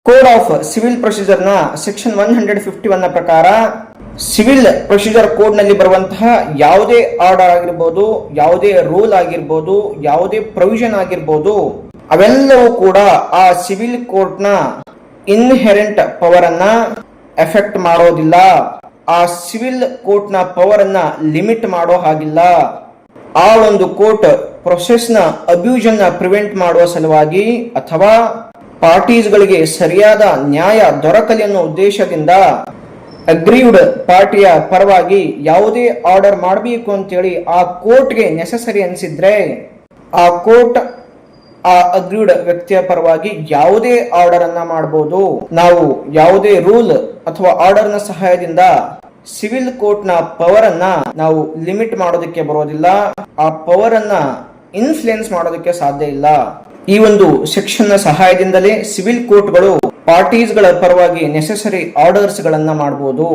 Code of civil procedure ನ section 151 ನ ಪ್ರಕಾರ ಸಿವಿಲ್ ಪ್ರೊಸೀಜರ್ ಕೋಡ್ ನಲ್ಲಿ ಬರುವಂತಹ ಯಾವುದೇ ಆರ್ಡರ್ ಆಗಿರ್ಬೋದು, ಯಾವುದೇ ರೂಲ್ ಆಗಿರ್ಬೋದು, ಯಾವುದೇ ಪ್ರೊವಿಷನ್ ಆಗಿರ್ಬೋದು, ಅವೆಲ್ಲವೂ ಕೂಡ ಆ ಸಿವಿಲ್ ಕೋರ್ಟ್ ನ ಇನ್ಹೆರೆಂಟ್ ಪವರ್ ಅನ್ನ ಎಫೆಕ್ಟ್ ಮಾಡೋದಿಲ್ಲ. ಆ ಸಿವಿಲ್ ಕೋರ್ಟ್ ನ ಪವರ್ ಅನ್ನ ಲಿಮಿಟ್ ಮಾಡೋ ಹಾಗಿಲ್ಲ. ಆ ಒಂದು ಕೋರ್ಟ್ ಪ್ರೊಸೆಸ್ ನ ಅಬ್ಯೂಸ್ ಅನ್ನ ಪ್ರಿವೆಂಟ್ ಮಾಡುವ ಸಲುವಾಗಿ ಅಥವಾ ಪಾರ್ಟೀಸ್ ಗಳಿಗೆ ಸರಿಯಾದ ನ್ಯಾಯ ದೊರಕಲಿ ಅನ್ನೋ ಉದ್ದೇಶದಿಂದ ಅಗ್ರೀವ್ಡ್ ಪಾರ್ಟಿಯ ಪರವಾಗಿ ಯಾವುದೇ ಆರ್ಡರ್ ಮಾಡಬೇಕು ಅಂತೇಳಿ ಆ ಕೋರ್ಟ್ಗೆ ನೆಸೆಸರಿ ಅನಿಸಿದ್ರೆ ಆ ಕೋರ್ಟ್ ಆ ಅಗ್ರೀವ್ಡ್ ವ್ಯಕ್ತಿಯ ಪರವಾಗಿ ಯಾವುದೇ ಆರ್ಡರ್ ಅನ್ನ ಮಾಡಬಹುದು. ನಾವು ಯಾವುದೇ ರೂಲ್ ಅಥವಾ ಆರ್ಡರ್ ನ ಸಹಾಯದಿಂದ ಸಿವಿಲ್ ಕೋರ್ಟ್ ನ ಪವರ್ ಅನ್ನ ನಾವು ಲಿಮಿಟ್ ಮಾಡೋದಕ್ಕೆ ಬರೋದಿಲ್ಲ. ಆ ಪವರ್ ಅನ್ನ ಇನ್ಫ್ಲುಯೆನ್ಸ್ ಮಾಡೋದಕ್ಕೆ ಸಾಧ್ಯ ಇಲ್ಲ. ಈ ಒಂದು ಸೆಕ್ಷನ್ ನ ಸಹಾಯದಿಂದಲೇ ಸಿವಿಲ್ ಕೋರ್ಟ್ಗಳು ಪಾರ್ಟೀಸ್ ಗಳ ಪರವಾಗಿ ನೆಸೆಸರಿ ಆರ್ಡರ್ಸ್ ಗಳನ್ನ ಮಾಡಬಹುದು.